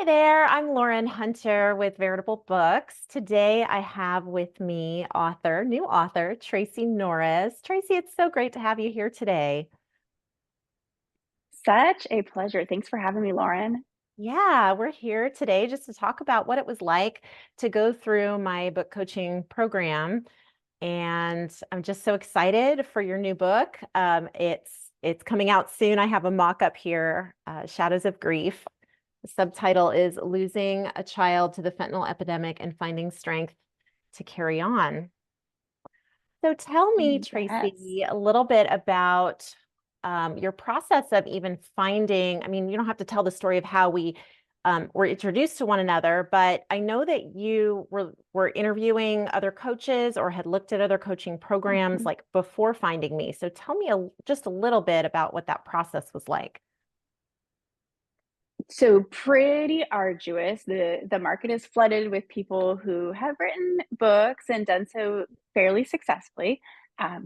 there, I'm Lauren Hunter with Veritable Books. Today I have with me new author, Tracy Norris. Tracy, it's so great to have you here today. Such a pleasure. Thanks for having me, Lauren. Yeah, we're here today just to talk about what it was like to go through my book coaching program. And I'm just so excited for your new book. It's coming out soon. I have a mock-up here, Shadows of Grief. The subtitle is Losing a Child to the Fentanyl Epidemic and Finding Strength to Carry On. So tell me, Yes. Tracy, a little bit about your process of even finding, I mean, you don't have to tell the story of how we were introduced to one another, but I know that you were interviewing other coaches or had looked at other coaching programs Mhm. like before finding me. So tell me just a little bit about what that process was like. So pretty arduous. The market is flooded with people who have written books and done so fairly successfully,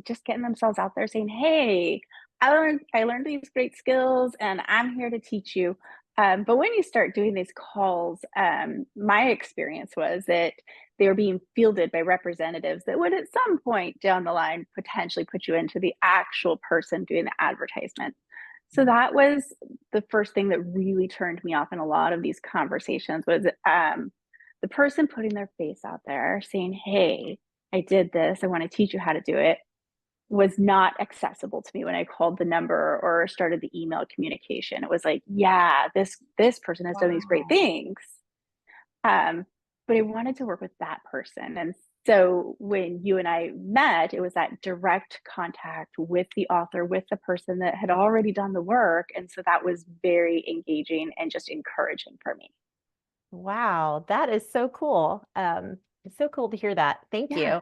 just getting themselves out there saying, "Hey, I learned these great skills, and I'm here to teach you." But when you start doing these calls, my experience was that they were being fielded by representatives that would, at some point down the line, potentially put you into the actual person doing the advertisement. So that was the first thing that really turned me off in a lot of these conversations was the person putting their face out there saying, "Hey, I did this. I want to teach you how to do it," was not accessible to me when I called the number or started the email communication. It was like, "Yeah, this person has done these great Wow. things." Um, but I wanted to work with that person. And so when you and I met, it was that direct contact with the author, with the person that had already done the work. And so that was very engaging and just encouraging for me. Wow, that is so cool. It's so cool to hear that. Thank Yeah. you.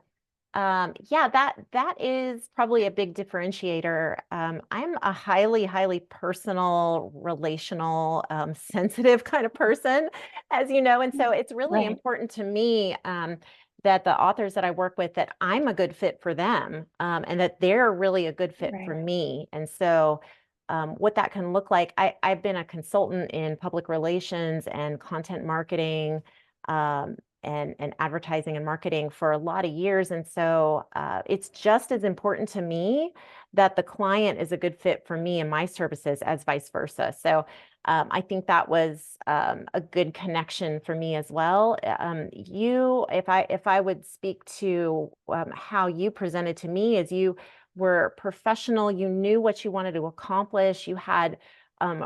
Yeah, that is probably a big differentiator. I'm a highly personal, relational, sensitive kind of person, as you know, and so it's really Right. important to me that the authors that I work with, that I'm a good fit for them, and that they're really a good fit for Right. me. And so, what that can look like, I've been a consultant in public relations and content marketing. And advertising and marketing for a lot of years. And so it's just as important to me that the client is a good fit for me and my services as vice versa. So I think that was a good connection for me as well. If I would speak to how you presented to me, as you were professional, you knew what you wanted to accomplish, you had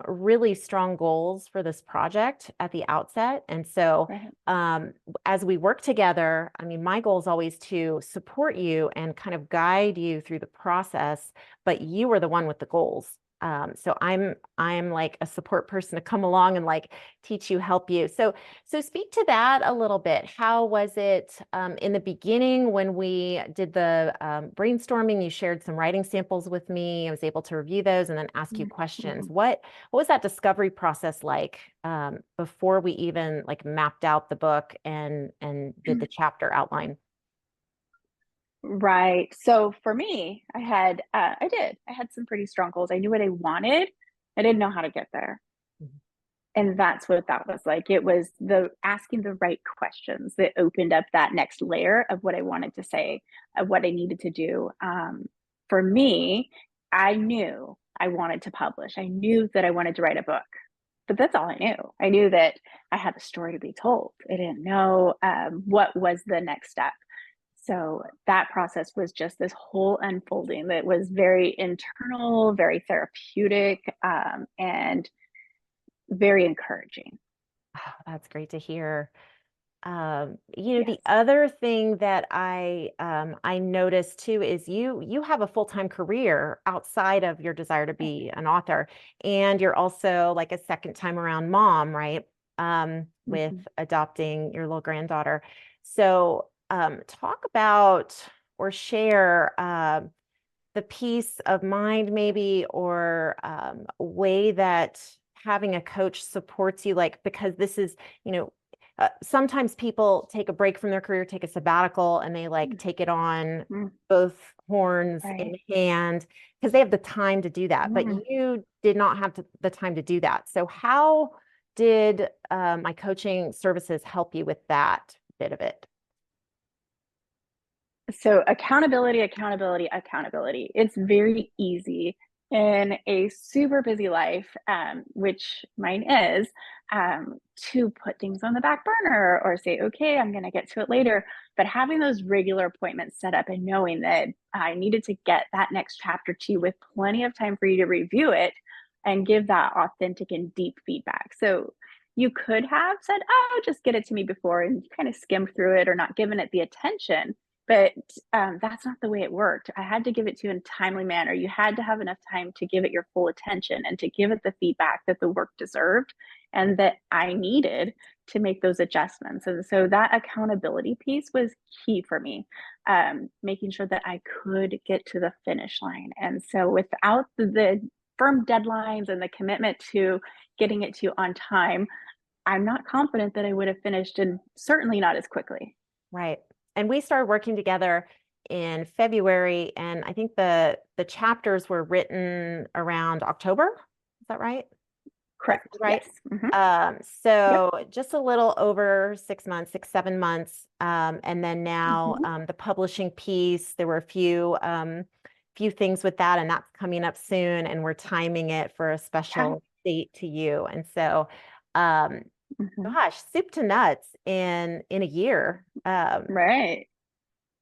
really strong goals for this project at the outset. And so Right. as we work together, I mean, my goal is always to support you and kind of guide you through the process, but you are the one with the goals. So I'm like a support person to come along and like teach you, help you. So speak to that a little bit. How was it in the beginning when we did the brainstorming? You shared some writing samples with me. I was able to review those and then ask you questions. Mhm. What was that discovery process like before we even like mapped out the book and did the chapter outline? Right. So for me, I had some pretty strong goals. I knew what I wanted. I didn't know how to get there. Mhm. And that's what that was like. It was the asking the right questions that opened up that next layer of what I wanted to say, of what I needed to do. For me, I knew I wanted to publish. I knew that I wanted to write a book, but that's all I knew. I knew that I had a story to be told. I didn't know what was the next step. So that process was just this whole unfolding that was very internal, very therapeutic, and very encouraging. Oh, that's great to hear. The Yes. other thing that I noticed too is you have a full-time career outside of your desire to Right. be an author, and you're also like a second time around mom, right? With Mhm. adopting your little granddaughter. So talk about or share the peace of mind maybe or way that having a coach supports you, like because this is, you know, sometimes people take a break from their career, take a sabbatical, and they like take it on Mhm. both horns in Right. hand because they have the time to do that. But Mhm. you did not have the time to do that. So how did my coaching services help you with that bit of it? So accountability, accountability, accountability. It's very easy in a super busy life, which mine is, to put things on the back burner or say, okay, I'm going to get to it later. But having those regular appointments set up and knowing that I needed to get that next chapter to you with plenty of time for you to review it and give that authentic and deep feedback. So you could have said, oh, just get it to me before and kind of skimmed through it or not given it the attention, but that's not the way it worked. I had to give it to you in a timely manner. You had to have enough time to give it your full attention and to give it the feedback that the work deserved and that I needed to make those adjustments. And so that accountability piece was key for me, making sure that I could get to the finish line. And so without the firm deadlines and the commitment to getting it to you on time, I'm not confident that I would have finished, and certainly not as quickly. Right. And we started working together in February, and I think the chapters were written around October. Is that right? That's Correct. right. Yes. Hmm. Yep. So just a little over 6 months, 6, 7 months. And then now Hmm. the publishing piece, there were a few things with that, and that's coming up soon, and we're timing it for a Okay. special date to you. And so um, Hmm. gosh, soup to nuts in a year. Right.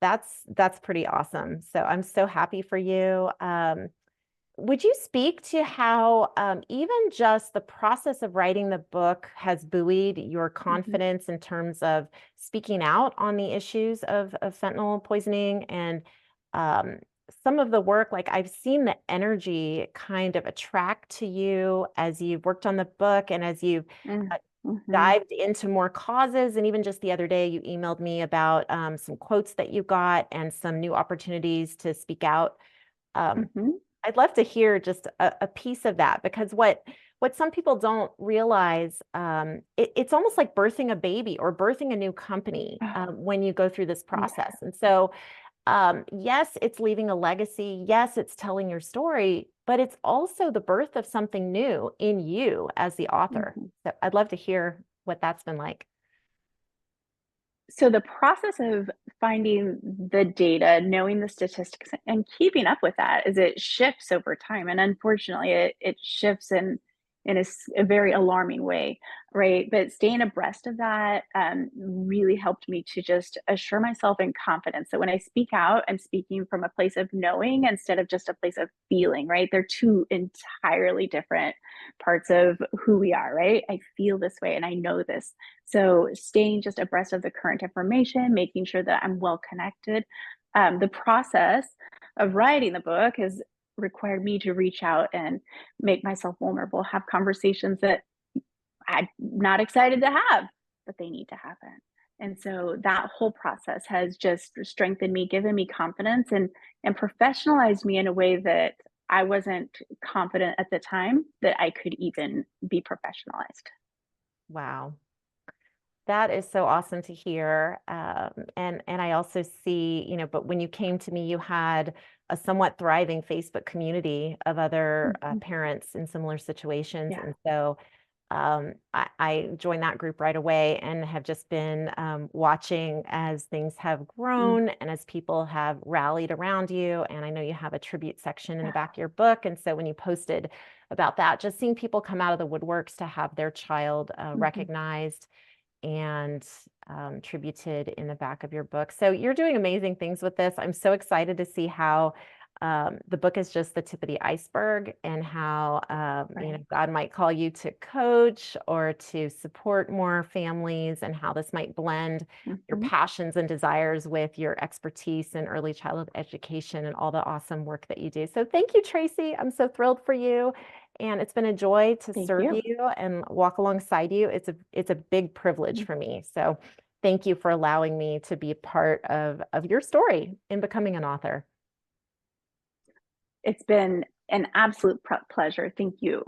That's pretty awesome. So I'm so happy for you. Would you speak to how even just the process of writing the book has buoyed your Hmm. confidence in terms of speaking out on the issues of fentanyl poisoning and um, some of the work, like I've seen the energy kind of attract to you as you've worked on the book and as you've uh, Hmm. dived into more causes. And even just the other day, you emailed me about some quotes that you got and some new opportunities to speak out. Um, Hmm. I'd love to hear just a piece of that because what some people don't realize, it's almost like birthing a baby or birthing a new company Oh, when you go through this yeah. process. And so, yes, it's leaving a legacy. Yes, it's telling your story, but it's also the birth of something new in you as the author. Mhm. So I'd love to hear what that's been like. So the process of finding the data, knowing the statistics, and keeping up with that is it shifts over time. And unfortunately, it shifts in a very alarming way, right? But staying abreast of that really helped me to just assure myself in confidence that when I speak out, I'm speaking from a place of knowing instead of just a place of feeling, right? They're two entirely different parts of who we are, right? I feel this way and I know this, so staying just abreast of the current information, making sure that I'm well connected. The process of writing the book has required me to reach out and make myself vulnerable, have conversations that I'm not excited to have, but they need to happen. And so that whole process has just strengthened me, given me confidence, and professionalized me in a way that I wasn't confident at the time that I could even be professionalized. Wow. That is so awesome to hear. And I also see, but when you came to me, you had a somewhat thriving Facebook community of other Mhm. parents in similar situations. Yeah. And so I joined that group right away and have just been watching as things have Mm. grown and as people have rallied around you. And I know you have a tribute section in the Yeah. back of your book. And so when you posted about that, just seeing people come out of the woodworks to have their child Mhm. recognized and tributed in the back of your book. So you're doing amazing things with this. I'm so excited to see how the book is just the tip of the iceberg and how Right. God might call you to coach or to support more families and how this might blend your Mhm. passions and desires with your expertise in early childhood education and all the awesome work that you do. So thank you, Tracy. I'm so thrilled for you. And it's been a joy to Thank serve you. you and walk alongside you. It's a big privilege Mm. for me. So thank you for allowing me to be a part of your story in becoming an author. It's been an absolute pleasure. Thank you.